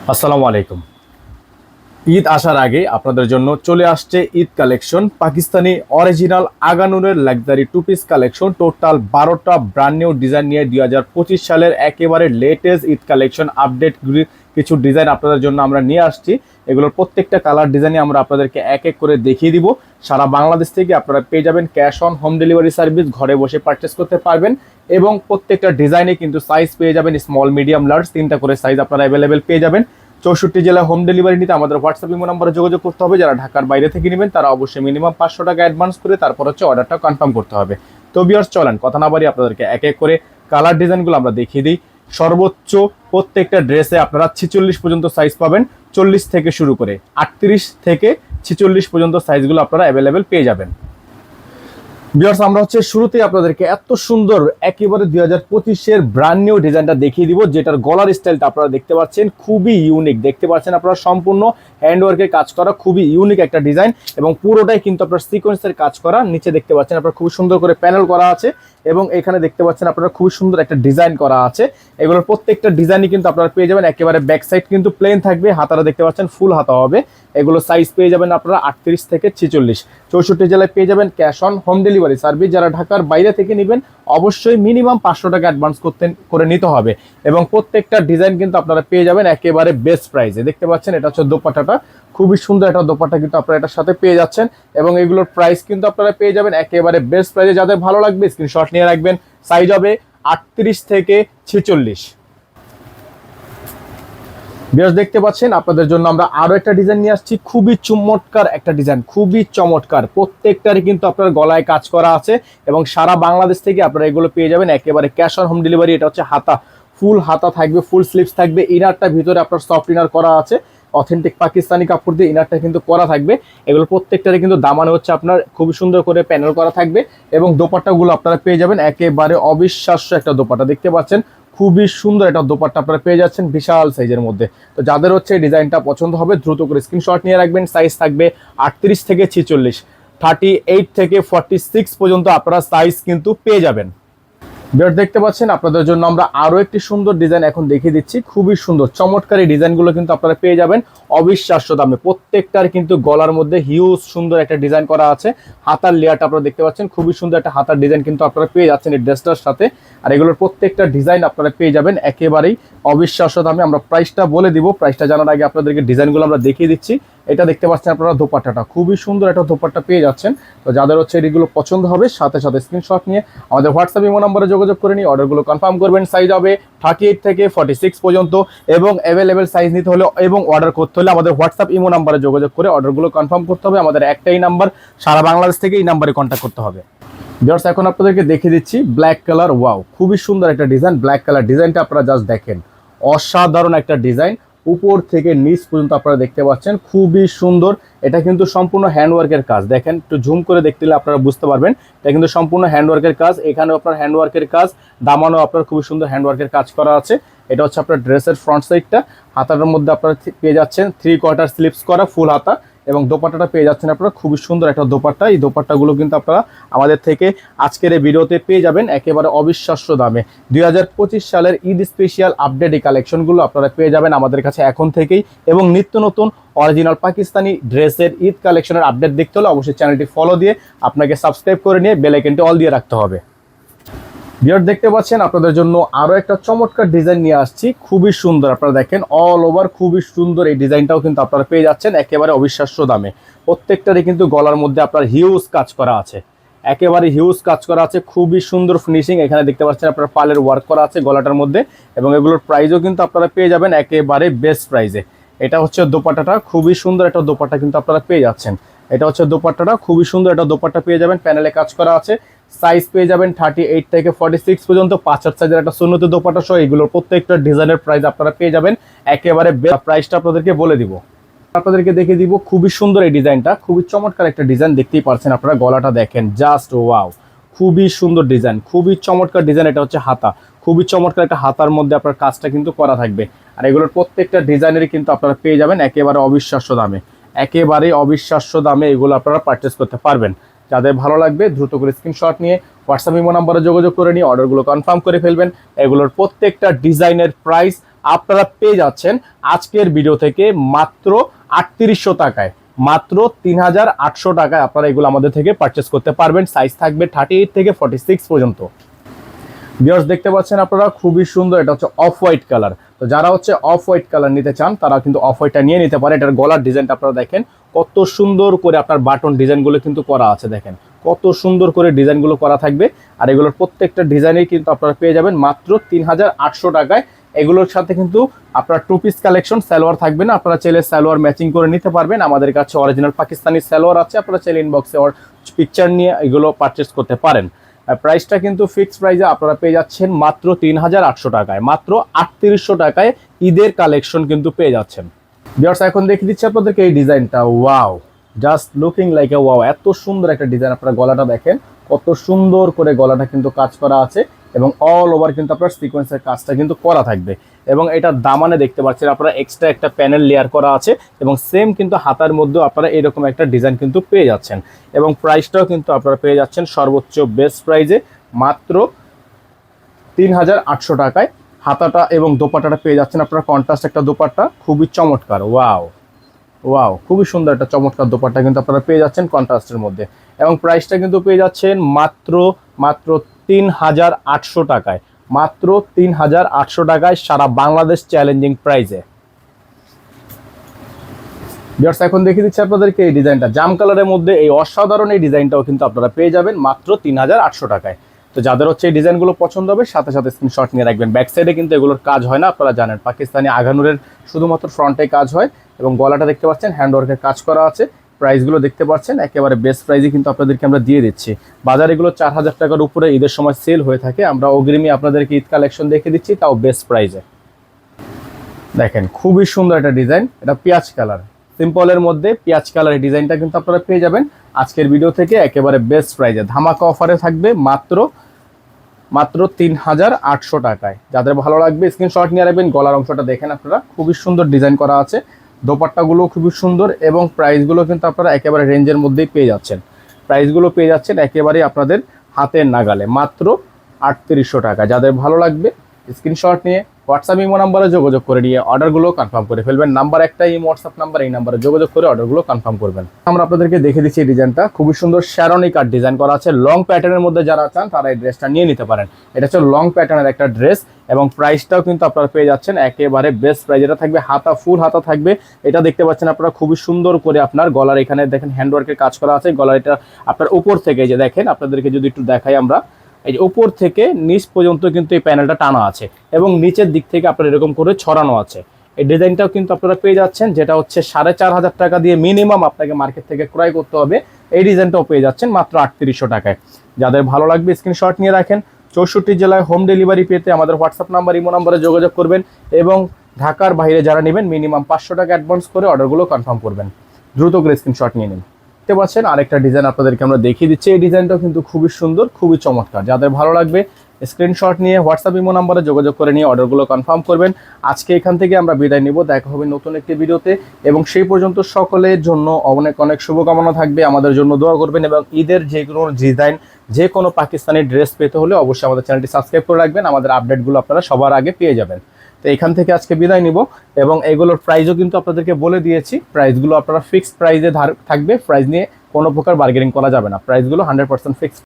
আসসালামু আলাইকুম। ঈদ আসার আগে আপনাদের জন্য চলে আসছে ঈদ কালেকশন, পাকিস্তানি অরিজিনাল আগানুরের luxury two piece collection. Total 12টা ব্র্যান্ড নিউ ডিজাইন নিয়ে 2025 সালের একেবারে লেটেস্ট ঈদ কালেকশন আপডেট কিছু ডিজাইন আপনাদের জন্য আমরা নিয়ে আসছি। এগুলোর প্রত্যেকটা কালার ডিজাইনই আমরা আপনাদেরকে এক এক করে দেখিয়ে দিব। সারা বাংলাদেশ থেকে আপনারা পেয়ে যাবেন cash on home delivery service, ঘরে বসে পারচেস করতে পারবেন এবং প্রত্যেকটা ডিজাইনে কিন্তু সাইজ পেয়ে যাবেন স্মল, মিডিয়াম, লার্জ, 3টা করে সাইজ আপনারা অ্যাভেলেবেল পেয়ে যাবেন। 64 জেলায় হোম ডেলিভারি নিতে আমাদের হোয়াটসঅ্যাপ ইমো নম্বরে যোগাযোগ করতে হবে। যারা ঢাকার বাইরে থেকে নেবেন তারা অবশ্যই মিনিমাম 500 টাকা অ্যাডভান্স করে তারপর হচ্ছে অর্ডারটা কনফার্ম করতে হবে। তো ভিউয়ার্স, চলেন কথা না বাড়িয়ে আপনাদেরকে এক এক করে কালার ডিজাইনগুলো আমরা দেখিয়ে দিই। সর্বোচ্চ প্রত্যেকটা ড্রেসে আপনারা 46 পর্যন্ত সাইজ পাবেন, 40 থেকে শুরু করে 38 থেকে 46 পর্যন্ত সাইজগুলো আপনারা অ্যাভেলেবেল পেয়ে যাবেন। ভিউয়ার্স, আমরা হচ্ছে শুরুতেই আপনাদেরকে এত সুন্দর একেবারে 2025-এর ব্র্যান্ড নিউ ডিজাইনটা দেখিয়ে দিব, যেটার গলার স্টাইলটা আপনারা দেখতে পাচ্ছেন খুবই ইউনিক। দেখতে পাচ্ছেন আপনারা সম্পূর্ণ হ্যান্ডওয়ার্কের কাজ করা, খুবই ইউনিক একটা ডিজাইন এবং পুরোটাই কিন্তু আপনার সিকোয়েন্সের কাজ করা। নিচে দেখতে পাচ্ছেন আপনারা খুবই সুন্দর করে প্যানেল করা আছে এবং এখানে দেখতে পাচ্ছেন আপনারা খুবই সুন্দর একটা ডিজাইন করা আছে। এগুলোর প্রত্যেকটা ডিজাইনই কিন্তু আপনারা পেয়ে যাবেন। একেবারে ব্যাক সাইড কিন্তু প্লেন থাকবে, হাতারা দেখতে পাচ্ছেন ফুল হাতা হবে। এগুলো সাইজ পেয়ে যাবেন আপনারা 38 থেকে 46। 64 জেলায় পেয়ে যাবেন cash on home delivery service. যারা ঢাকার বাইরে থেকে নেবেন অবশ্যই মিনিমাম 500 টাকা অ্যাডভান্স করে নিতে হবে এবং প্রত্যেকটা ডিজাইন কিন্তু আপনারা পেয়ে যাবেন একেবারে বেস্ট প্রাইসে। দেখতে পাচ্ছেন এটা হচ্ছে দোপাট্টাটা, খুবই সুন্দর একটা দোপাট্টা কিন্তু আপনারা এটার সাথে পেয়ে যাচ্ছেন এবং এগুলোর প্রাইস কিন্তু আপনারা পেয়ে যাবেন একেবারে বেস্ট প্রাইসে। যাদের ভালো লাগবে স্ক্রিনশট নিয়ে রাখবেন। সাইজ হবে 38 থেকে 46। ভিউয়ার্স, দেখতে পাচ্ছেন আপনাদের জন্য আমরা আরো একটা ডিজাইন নিয়ে আসছি, খুবই চমৎকার একটা ডিজাইন, খুবই চমৎকার। প্রত্যেকটারই কিন্তু আপনার গলায় কাজ করা আছে এবং সারা বাংলাদেশ থেকে আপনারা এগুলো পেয়ে যাবেন একেবারে ক্যাশ অন হোম ডেলিভারি। এটা হচ্ছে হাতা, ফুল হাতা থাকবে, ফুল স্লিভস থাকবে। ইনারটা ভিতরে আপনার সফট ইনার করা আছে, অথেন্টিক পাকিস্তানি কাপড় দিয়ে ইনারটা কিন্তু করা থাকবে। এগুলো প্রত্যেকটারই কিন্তু দামানো হচ্ছে আপনার খুবই সুন্দর করে প্যানেল করা থাকবে এবং দোপাট্টাগুলো আপনারা পেয়ে যাবেন একেবারে অবিশ্বাস্য একটা দোপাট্টা। দেখতে পাচ্ছেন খুবই সুন্দর একটা দোপাট্টা আপনারা পেয়ে যাচ্ছেন বিশাল সাইজের মধ্যে। তো যাদের হচ্ছে ডিজাইনটা পছন্দ হবে দ্রুত করে স্ক্রিনশট নিয়ে রাখবেন। সাইজ থাকবে 38 থেকে 46, 38 থেকে 46 পর্যন্ত আপনারা সাইজ কিন্তু পেয়ে যাবেন। ভিউয়ার্স, দেখতে পাচ্ছেন আপনাদের জন্য আমরা আরো একটি সুন্দর ডিজাইন এখন দেখিয়ে দিচ্ছি। খুবই সুন্দর চমৎকার এই ডিজাইনগুলো কিন্তু আপনারা পেয়ে যাবেন অবিশ্বাস্য দামে। প্রত্যেকটার কিন্তু গলার মধ্যে হিউজ সুন্দর একটা ডিজাইন করা আছে। হাতার লেয়ারটা আপনারা দেখতে পাচ্ছেন, খুবই সুন্দর একটা হাতার ডিজাইন কিন্তু আপনারা পেয়ে যাচ্ছেন এই ড্রেসটার সাথে। আর এগুলোর প্রত্যেকটা ডিজাইন আপনারা পেয়ে যাবেন একেবারেই অবিশ্বাস্য দামে। আমরা প্রাইসটা বলে দিব, প্রাইসটা জানার আগে আপনাদেরকে ডিজাইনগুলো আমরা দেখিয়ে দিচ্ছি। এটা দেখতে পাচ্ছেন আপনারা দোপাট্টাটা, খুবই সুন্দর একটা দোপাট্টা পেয়ে যাচ্ছেন। তো যাদের হচ্ছে এগুলো পছন্দ হবে সাথে সাথে স্ক্রিনশট নিয়ে আমাদের হোয়াটসঅ্যাপ ইমো নম্বরে যোগাযোগ করে নিয়ে অর্ডারগুলো কনফার্ম করবেন। সাইজ হবে 38 থেকে 46 পর্যন্ত এবং অ্যাভেলেবেল সাইজ নিতে হলে এবং অর্ডার করতে হলে আমাদের হোয়াটসঅ্যাপ ইমো নম্বরে যোগাযোগ করে অর্ডারগুলো কনফার্ম করতে হবে। আমাদের একটাই নাম্বার, সারা বাংলাদেশ থেকে এই নাম্বারে কন্ট্যাক্ট করতে হবে। ভিউয়ার্স, এখন আপনাদেরকে দেখিয়ে দিচ্ছি ব্ল্যাক কালার। ওয়াও, খুবই সুন্দর একটা ডিজাইন। ব্ল্যাক কালার ডিজাইনটা আপনারা জাস্ট দেখেন, অসাধারণ একটা ডিজাইন। উপর থেকে নিচ পর্যন্ত আপনারা দেখতে পাচ্ছেন খুবই সুন্দর। এটা কিন্তু সম্পূর্ণ হ্যান্ডওয়ার্কের কাজ। দেখেন, একটু জুম করে দেখতে হলে আপনারা বুঝতে পারবেন এটা কিন্তু সম্পূর্ণ হ্যান্ডওয়ার্কের কাজ। এখানেও আপনার হ্যান্ডওয়ার্কের কাজ, দামানো আপনার খুবই সুন্দর হ্যান্ডওয়ার্কের কাজ করা আছে। এটা হচ্ছে আপনার ড্রেসের ফ্রন্ট সাইডটা। হাতাটার মধ্যে আপনারা পেয়ে যাচ্ছেন 3/4 স্লিভস করা ফুল হাতা এবং দোপাট্টাটা পেয়ে যাচ্ছেন আপনারা খুবই সুন্দর একটা দোপাট্টা। এই দোপাট্টাগুলো কিন্তু আপনারা আমাদের থেকে আজকের এই ভিডিওতে পেয়ে যাবেন একেবারে অবিশ্বাস্য দামে। 2025 সালের ঈদ স্পেশাল আপডেট এই কালেকশনগুলো আপনারা পেয়ে যাবেন আমাদের কাছে এখন থেকেই এবং নিত্য নতুন অরিজিনাল পাকিস্তানি ড্রেসের ঈদ কালেকশনের আপডেট দেখতে হলে অবশ্যই চ্যানেলটি ফলো দিয়ে আপনাকে সাবস্ক্রাইব করে নিয়ে বেল আইকনটি অল দিয়ে রাখতে হবে। ভিউয়ার্স, দেখতে পাচ্ছেন আপনাদের জন্য আরো একটা চমৎকার ডিজাইন নিয়ে আসছি, খুবই সুন্দর। আপনারা দেখেন অল ওভার খুবই সুন্দর এই ডিজাইনটাও কিন্তু আপনারা পেয়ে যাচ্ছেন একেবারে অবিশ্বাস্য দামে। প্রত্যেকটারই কিন্তু গলার মধ্যে আপনার হিউজ কাজ করা আছে, একেবারে হিউজ কাজ করা আছে, খুবই সুন্দর ফিনিশিং। এখানে দেখতে পাচ্ছেন আপনার পালের ওয়ার্ক করা আছে গলাটার মধ্যে এবং এগুলোর প্রাইসও কিন্তু আপনারা পেয়ে যাবেন একেবারে বেস্ট প্রাইসে। এটা হচ্ছে দোপাট্টাটা, খুবই সুন্দর একটা দোপাট্টা কিন্তু আপনারা পেয়ে যাচ্ছেন। এটা হচ্ছে দোপাট্টাটা, খুবই সুন্দর একটা দোপাট্টা পেয়ে যাবেন, প্যানেলে কাজ করা আছে। সাইজ পেয়ে যাবেন 38 থেকে 46 পর্যন্ত। 5 সাইজের একটা সুন্নতি দোপাট্টা সহ এগুলোর প্রত্যেকটা ডিজাইনের প্রাইস আপনারা পেয়ে যাবেন একেবারে। প্রাইসটা আপনাদেরকে বলে দিব, আপনাদেরকে দেখে দিব। খুবই সুন্দর এই ডিজাইনটা, খুবই চমৎকার একটা ডিজাইন। দেখতেই পাচ্ছেন আপনারা, গলাটা দেখেন জাস্ট ওয়াও, খুবই সুন্দর ডিজাইন, খুবই চমৎকার ডিজাইন। এটা হচ্ছে হাতা, খুবই চমৎকার একটা হাতার মধ্যে আপনার কাজটা কিন্তু করা থাকবে। আর এগুলোর প্রত্যেকটা ডিজাইনেরই কিন্তু আপনারা পেয়ে যাবেন একেবারে অবিশ্বাস্য দামে, একেবারে অবিশ্বাস্য দামে এগুলো আপনারা পারচেস করতে পারবেন। যাদের ভালো লাগবে দ্রুত করে স্ক্রিনশট নিয়ে হোয়াটসঅ্যাপ ইমো নম্বরে যোগাযোগ করে নিয়ে অর্ডারগুলো কনফার্ম করে ফেলবেন। এগুলোর প্রত্যেকটা ডিজাইনের প্রাইস আপনারা পেয়ে যাচ্ছেন আজকের ভিডিও থেকে মাত্র 3800 টাকায়, মাত্র 3800 টাকায় আপনারা এগুলো আমাদের থেকে পারচেস করতে পারবেন। সাইজ থাকবে 38 থেকে 46 পর্যন্ত। ভিউয়ার্স দেখতে পাচ্ছেন আপনারা খুবই সুন্দর, এটা হচ্ছে অফ হোয়াইট কালার। তো যারা হচ্ছে অফ হোয়াইট কালার নিতে চান তারা কিন্তু অফ হোয়াইটটা নিয়ে নিতে পারে। এটার গলার ডিজাইনটা আপনারা দেখেন কত সুন্দর করে আপনার বাটন ডিজাইনগুলো কিন্তু করা আছে, দেখেন কত সুন্দর করে ডিজাইনগুলো করা থাকবে। আর এগুলোর প্রত্যেকটা ডিজাইনেই কিন্তু আপনারা পেয়ে যাবেন মাত্র 3800 টাকায়। এগুলোর সাথে কিন্তু আপনার টু পিস কালেকশন সালোয়ার থাকবে না, আপনারা চাইলে সালোয়ার ম্যাচিং করে নিতে পারবেন। আমাদের কাছে অরিজিনাল পাকিস্তানি সালোয়ার আছে, আপনারা চাইলে ইনবক্সে ওর পিকচার নিয়ে এগুলো পারচেস করতে পারেন। প্রাইসটা কিন্তু ফিক্সড প্রাইসে আপনারা পেয়ে যাচ্ছেন মাত্র 3800 টাকায়, মাত্র 3800 টাকায় ঈদের কালেকশন কিন্তু পেয়ে যাচ্ছেন। ভিউয়ার্স এখন দেখে দিচ্ছি আপনাদেরকে এই ডিজাইনটা, wow just looking like a wow, এত সুন্দর একটা ডিজাইন। আপনারা গলাটা দেখেন কত সুন্দর করে গলাটা কিন্তু কাজ করা আছে এবং অল ওভার কিন্তু আপনার সিকোয়েন্সের কাজটা কিন্তু করা থাকবে। এবং এটা দামানে দেখতে পাচ্ছেন আপনারা এক্সট্রা একটা প্যানেল লেয়ার করা আছে এবং সেম কিন্তু হাতার মধ্যেও আপনারা এরকম একটা ডিজাইন কিন্তু পেয়ে যাচ্ছেন। এবং প্রাইসটাও কিন্তু আপনারা পেয়ে যাচ্ছেন সর্বোচ্চ বেস্ট প্রাইজে মাত্র 3800 টাকায়। হাতাটা এবং দোপাট্টাটা পেয়ে যাচ্ছেন আপনারা কন্ট্রাস্ট একটা দোপাট্টা, খুবই চমৎকার, ওয়াও ওয়াও খুবই সুন্দর একটা চমৎকার দোপাট্টা কিন্তু আপনারা পেয়ে যাচ্ছেন কন্ট্রাস্টের মধ্যে। এবং প্রাইসটা কিন্তু পেয়ে যাচ্ছেন মাত্র 3800 টাকায়, মাত্র 3800 টাকায় সারা বাংলাদেশ চ্যালেঞ্জিং প্রাইজে। ভিউয়ার্স এখন দেখিয়ে দিচ্ছি আপনাদেরকে এই ডিজাইনটা, জাম কালারের মধ্যে এই অসাধারণ এই ডিজাইনটাও কিন্তু আপনারা পেয়ে যাবেন মাত্র 3800 টাকায়। তো যাদের হচ্ছে এই ডিজাইনগুলো পছন্দ হবে সাথে সাথে স্ক্রিনশট নিয়ে রাখবেন। ব্যাক সাইডে কিন্তু এগুলোর কাজ হয় না, আপনারা জানেন পাকিস্তানি আঘানুরের শুধুমাত্র ফ্রন্টে কাজ হয়। এবং গলাটা দেখতে পাচ্ছেন হ্যান্ডওয়ার্কের কাজ করা আছে। প্রাইসগুলো দেখতে পাচ্ছেন একেবারে বেস্ট প্রাইসে কিন্তু আপনাদেরকে আমরা দিয়ে দিচ্ছি। বাজারে এগুলো 4000 টাকার উপরে ঈদের সময় সেল হয়ে থাকে, আমরা অগ্রিমী আপনাদেরকে ঈদ কালেকশন দেখে দিচ্ছি, তাও বেস্ট প্রাইসে। দেখেন খুবই সুন্দর একটা ডিজাইন, এটা পেঁয়াজ কালার, সিম্পলের মধ্যে পেঁয়াজ কালার এই ডিজাইনটা কিন্তু আপনারা পেয়ে যাবেন আজকের ভিডিও থেকে একেবারে বেস্ট প্রাইসে। ধামাকা অফারে থাকবে মাত্র 3800 টাকায়। যাদের ভালো লাগবে স্ক্রিনশট নিয়ে রাখবেন। গলার অংশটা দেখেন আপনারা খুবই সুন্দর ডিজাইন করা আছে, দোপাট্টাগুলো খুবই সুন্দর এবং প্রাইসগুলো কিন্তু আপনারা একেবারে রেঞ্জের মধ্যেই পেয়ে যাচ্ছেন। প্রাইসগুলো পেয়ে যাচ্ছেন একেবারে আপনাদের হাতের নাগালে মাত্র 3800 টাকা। যাদের ভালো লাগবে স্ক্রিনশট নিয়ে হোয়াটসঅ্যাপ ইমো নাম্বারে যোগাযোগ করে নিয়ে অর্ডারগুলো কনফার্ম করে ফেলবেন। নাম্বার একটাই ইমো হোয়াটসঅ্যাপ নাম্বার, এই নাম্বারে যোগাযোগ করে অর্ডারগুলো কনফার্ম করবেন। আমরা আপনাদেরকে দেখে দিচ্ছি এই ডিজাইনটা, খুবই সুন্দর শ্যারনি কাট ডিজাইন করা আছে। লং প্যাটার্নের মধ্যে যারা চান তারা এই ড্রেসটা নিয়ে নিতে পারেন। এটা হচ্ছে লং প্যাটার্নের একটা ড্রেস এবং প্রাইসটাও কিন্তু আপনারা পেয়ে যাচ্ছেন একেবারে বেস্ট প্রাইস। এটা থাকবে হাতা, ফুল হাতা থাকবে। এটা দেখতে পাচ্ছেন আপনারা খুবই সুন্দর করে আপনার গলার এখানে দেখেন হ্যান্ডওয়ার্কের কাজ করা আছে। গলার এটা আপনার উপর থেকে যে দেখেন, আপনাদেরকে যদি একটু দেখাই আমরা, এই যে উপর থেকে নিচ পর্যন্ত কিন্তু এই প্যানেলটা টানা আছে এবং নিচের দিক থেকে আপনার এরকম করে ছড়ানো আছে। এই ডিজাইনটাও কিন্তু আপনারা পেয়ে যাচ্ছেন, যেটা হচ্ছে 4500 টাকা দিয়ে মিনিমাম আপনাকে মার্কেট থেকে ক্রয় করতে হবে। এই ডিজাইনটাও পেয়ে যাচ্ছেন মাত্র 3800 টাকায়। যাদের ভালো লাগবে স্ক্রিনশট নিয়ে রাখেন। 64 জেলায় হোম ডেলিভারি পেতে আমাদের হোয়াটসঅ্যাপ নাম্বার ইমো নাম্বারে যোগাযোগ করবেন এবং ঢাকার বাইরে যারা নেবেন মিনিমাম 500 টাকা অ্যাডভান্স করে অর্ডারগুলো কনফার্ম করবেন। দ্রুত করে স্ক্রিনশট নিয়ে নিন। দেখতে পাচ্ছেন আরেকটা ডিজাইন আপনাদেরকে আমরা দেখিয়ে দিচ্ছি, এই ডিজাইনটাও কিন্তু খুবই সুন্দর, খুবই চমৎকার। যাদের ভালো লাগবে স্ক্রিনশট নিয়ে হোয়াটসঅ্যাপ ইমো নাম্বারে যোগাযোগ করে নিয়ে অর্ডারগুলো কনফার্ম করবেন। আজকে এখান থেকে আমরা বিদায় নিব, দেখা হবে নতুন একটি ভিডিওতে এবং সেই পর্যন্ত সকলের জন্য অনেক অনেক শুভকামনা থাকবে। আমাদের জন্য দোয়া করবেন এবং ঈদের যে কোনো ডিজাইন, যে কোনো পাকিস্তানি ড্রেস পেতে হলে অবশ্যই আমাদের চ্যানেলটি সাবস্ক্রাইব করে রাখবেন। আমাদের আপডেটগুলো আপনারা সবার আগে পেয়ে যাবেন। তো এখান থেকে আজকে বিদায় নিব এবং এগুলোর প্রাইসও কিন্তু আপনাদেরকে বলে দিয়েছি। প্রাইসগুলো আপনারা ফিক্সড প্রাইসে থাকবে, প্রাইস নিয়ে কোনো প্রকার বার্গেনিং করা যাবে না, প্রাইসগুলো 100% ফিক্সড।